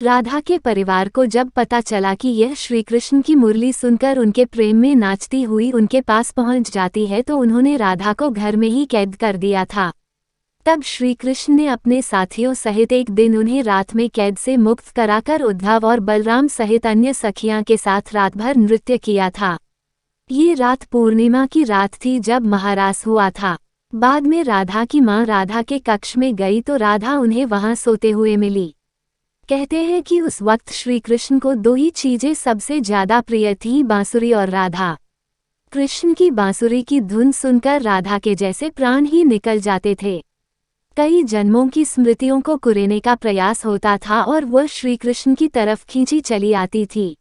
राधा के परिवार को जब पता चला कि यह श्री कृष्ण की मुरली सुनकर उनके प्रेम में नाचती हुई उनके पास पहुंच जाती है तो उन्होंने राधा को घर में ही कैद कर दिया था। तब श्री कृष्ण ने अपने साथियों सहित एक दिन उन्हें रात में कैद से मुक्त कराकर उद्धव और बलराम सहित अन्य सखियां के साथ रात भर नृत्य किया था। ये रात पूर्णिमा की रात थी जब महारास हुआ था। बाद में राधा की मां राधा के कक्ष में गई तो राधा उन्हें वहां सोते हुए मिली। कहते हैं कि उस वक्त श्री कृष्ण को दो ही चीजें सबसे ज्यादा प्रिय थीं, बांसुरी और राधा। कृष्ण की बांसुरी की धुन सुनकर राधा के जैसे प्राण ही निकल जाते थे। कई जन्मों की स्मृतियों को कुरेने का प्रयास होता था और वह श्री कृष्ण की तरफ खींची चली आती थी।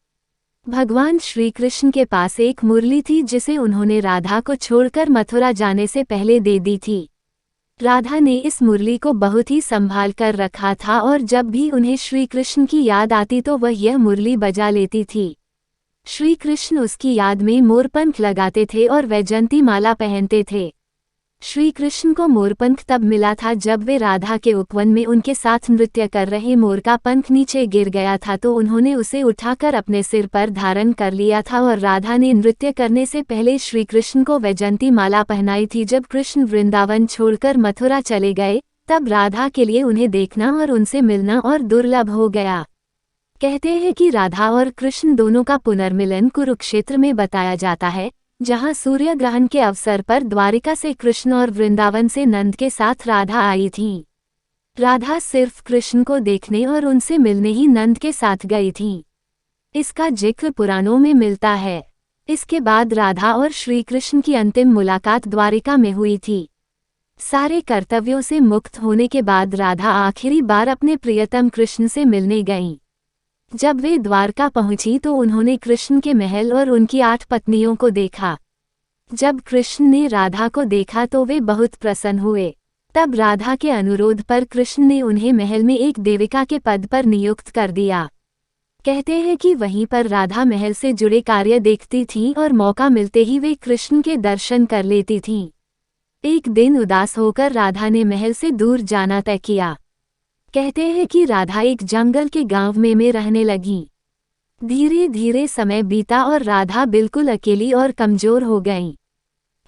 भगवान श्री कृष्ण के पास एक मुरली थी जिसे उन्होंने राधा को छोड़कर मथुरा जाने से पहले दे दी थी। राधा ने इस मुरली को बहुत ही संभाल कर रखा था और जब भी उन्हें श्री कृष्ण की याद आती तो वह यह मुरली बजा लेती थी। श्री कृष्ण उसकी याद में मोरपंख लगाते थे और वैजयंती माला पहनते थे। श्री कृष्ण को मोरपंख तब मिला था जब वे राधा के उपवन में उनके साथ नृत्य कर रहे मोर का पंख नीचे गिर गया था तो उन्होंने उसे उठाकर अपने सिर पर धारण कर लिया था और राधा ने नृत्य करने से पहले श्री कृष्ण को वैजयंती माला पहनाई थी। जब कृष्ण वृंदावन छोड़कर मथुरा चले गए तब राधा के लिए उन्हें देखना और उनसे मिलना और दुर्लभ हो गया। कहते हैं कि राधा और कृष्ण दोनों का पुनर्मिलन कुरुक्षेत्र में बताया जाता है, जहां सूर्य ग्रहण के अवसर पर द्वारिका से कृष्ण और वृंदावन से नंद के साथ राधा आई थी। राधा सिर्फ कृष्ण को देखने और उनसे मिलने ही नंद के साथ गई थी। इसका जिक्र पुराणों में मिलता है। इसके बाद राधा और श्री कृष्ण की अंतिम मुलाकात द्वारिका में हुई थी। सारे कर्तव्यों से मुक्त होने के बाद राधा आखिरी बार अपने प्रियतम कृष्ण से मिलने गईं। जब वे द्वारका पहुंची तो उन्होंने कृष्ण के महल और उनकी 8 पत्नियों को देखा। जब कृष्ण ने राधा को देखा तो वे बहुत प्रसन्न हुए। तब राधा के अनुरोध पर कृष्ण ने उन्हें महल में एक देविका के पद पर नियुक्त कर दिया। कहते हैं कि वहीं पर राधा महल से जुड़े कार्य देखती थी और मौका मिलते ही वे कृष्ण के दर्शन कर लेती थीं। एक दिन उदास होकर राधा ने महल से दूर जाना तय किया। कहते हैं कि राधा एक जंगल के गांव में रहने लगी। धीरे धीरे समय बीता और राधा बिल्कुल अकेली और कमजोर हो गईं।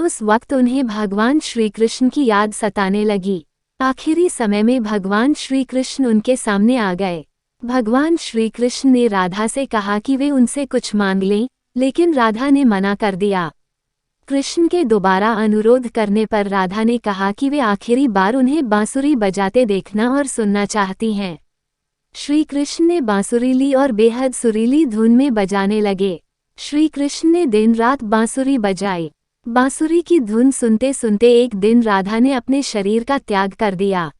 उस वक्त उन्हें भगवान श्री कृष्ण की याद सताने लगी। आखिरी समय में भगवान श्री कृष्ण उनके सामने आ गए। भगवान श्री कृष्ण ने राधा से कहा कि वे उनसे कुछ मांग लें, लेकिन राधा ने मना कर दिया। कृष्ण के दोबारा अनुरोध करने पर राधा ने कहा कि वे आखिरी बार उन्हें बांसुरी बजाते देखना और सुनना चाहती हैं। श्री कृष्ण ने बांसुरी ली और बेहद सुरीली धुन में बजाने लगे। श्री कृष्ण ने दिन रात बांसुरी बजाई। बांसुरी की धुन सुनते सुनते एक दिन राधा ने अपने शरीर का त्याग कर दिया।